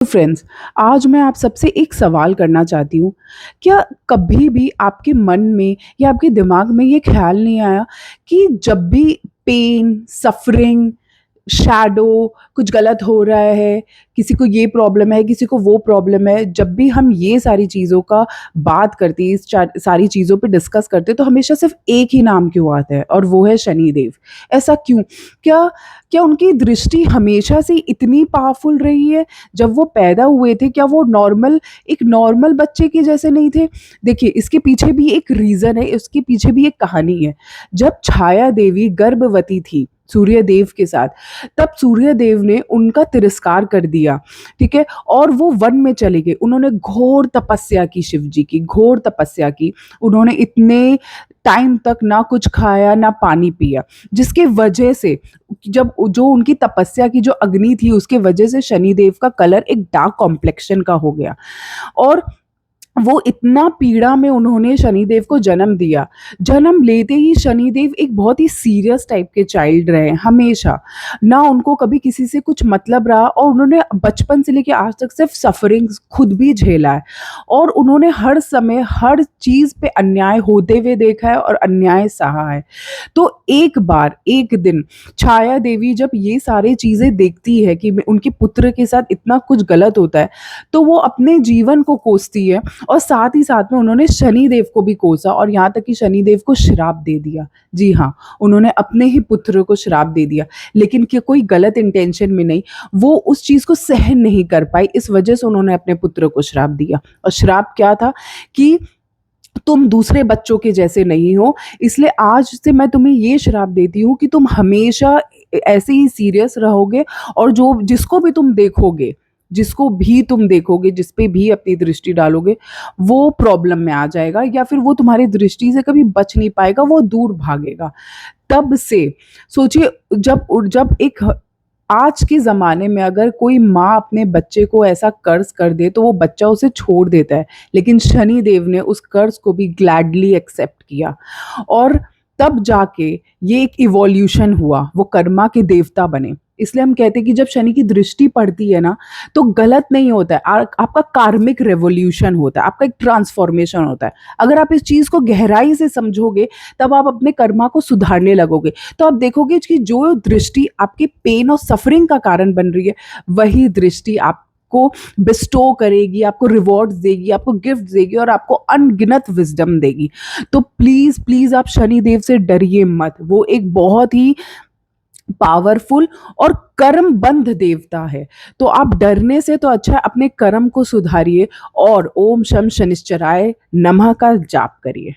Friends, आज मैं आप सबसे एक सवाल करना चाहती हूँ। क्या कभी भी आपके मन में या आपके दिमाग में ये ख़्याल नहीं आया कि जब भी पेन, सफ़रिंग, शैडो कुछ गलत हो रहा है, किसी को ये प्रॉब्लम है, किसी को वो प्रॉब्लम है, जब भी हम ये सारी चीज़ों का बात करते हैं, इस सारी चीज़ों पे डिस्कस करते हैं, तो हमेशा सिर्फ़ एक ही नाम क्यों आता है और वो है शनिदेव। ऐसा क्यों? क्या क्या उनकी दृष्टि हमेशा से इतनी पावरफुल रही है? जब वो पैदा हुए थे, क्या वो एक नॉर्मल बच्चे के जैसे नहीं थे? देखिए, इसके पीछे भी एक रीज़न है, इसके पीछे भी एक कहानी है। जब छाया देवी गर्भवती थी सूर्यदेव के साथ, तब सूर्यदेव ने उनका तिरस्कार कर दिया, ठीक है? और वो वन में चले गए। उन्होंने घोर तपस्या की, शिव जी की घोर तपस्या की। उन्होंने इतने टाइम तक ना कुछ खाया, ना पानी पिया, जिसके वजह से जब जो उनकी तपस्या की जो अग्नि थी, उसके वजह से शनिदेव का कलर एक डार्क कॉम्प्लेक्शन का हो गया। और वो इतना पीड़ा में उन्होंने शनिदेव को जन्म दिया। जन्म लेते ही शनिदेव एक बहुत ही सीरियस टाइप के चाइल्ड रहे हमेशा। ना उनको कभी किसी से कुछ मतलब रहा और उन्होंने बचपन से लेके आज तक सिर्फ़ सफ़रिंग्स खुद भी झेला है। और उन्होंने हर समय हर चीज़ पे अन्याय होते हुए देखा है और अन्याय सहा है। तो एक बार, एक दिन छाया देवी जब ये सारी चीज़ें देखती है कि उनके पुत्र के साथ इतना कुछ गलत होता है, तो वो अपने जीवन को कोसती है और साथ ही साथ में उन्होंने शनिदेव को भी कोसा और यहाँ तक कि शनिदेव को श्राप दे दिया। जी हाँ, उन्होंने अपने ही पुत्र को श्राप दे दिया, लेकिन कि कोई गलत इंटेंशन में नहीं, वो उस चीज़ को सहन नहीं कर पाई, इस वजह से उन्होंने अपने पुत्र को श्राप दिया। और श्राप क्या था कि तुम दूसरे बच्चों के जैसे नहीं हो, इसलिए आज से मैं तुम्हें ये श्राप देती हूँ कि तुम हमेशा ऐसे ही सीरियस रहोगे और जिसको भी तुम देखोगे, जिस पे भी अपनी दृष्टि डालोगे, वो प्रॉब्लम में आ जाएगा या फिर वो तुम्हारी दृष्टि से कभी बच नहीं पाएगा, वो दूर भागेगा। तब से सोचिए, जब एक आज के ज़माने में अगर कोई माँ अपने बच्चे को ऐसा कर्ज़ कर दे तो वो बच्चा उसे छोड़ देता है, लेकिन शनिदेव ने उस कर्ज़ को भी ग्लैडली एक्सेप्ट किया और तब जाके ये एक इवोल्यूशन हुआ, वो कर्मा के देवता बने। इसलिए हम कहते हैं कि जब शनि की दृष्टि पड़ती है ना, तो गलत नहीं होता है, आपका कार्मिक रिवॉल्यूशन होता है, आपका एक ट्रांसफॉर्मेशन होता है। अगर आप इस चीज़ को गहराई से समझोगे, तब आप अपने कर्मा को सुधारने लगोगे। तो आप देखोगे कि जो दृष्टि आपके पेन और सफरिंग का कारण बन रही है, वही दृष्टि आपको बिस्टो करेगी, आपको रिवॉर्ड्स देगी, आपको गिफ्ट देगी और आपको अनगिनत विजडम देगी। तो प्लीज़ प्लीज़ आप शनिदेव से डरिए मत। वो एक बहुत ही पावरफुल और कर्मबंध देवता है। तो आप डरने से तो अच्छा है अपने कर्म को सुधारिए और ओम शम शनिश्चराय नमः का जाप करिए।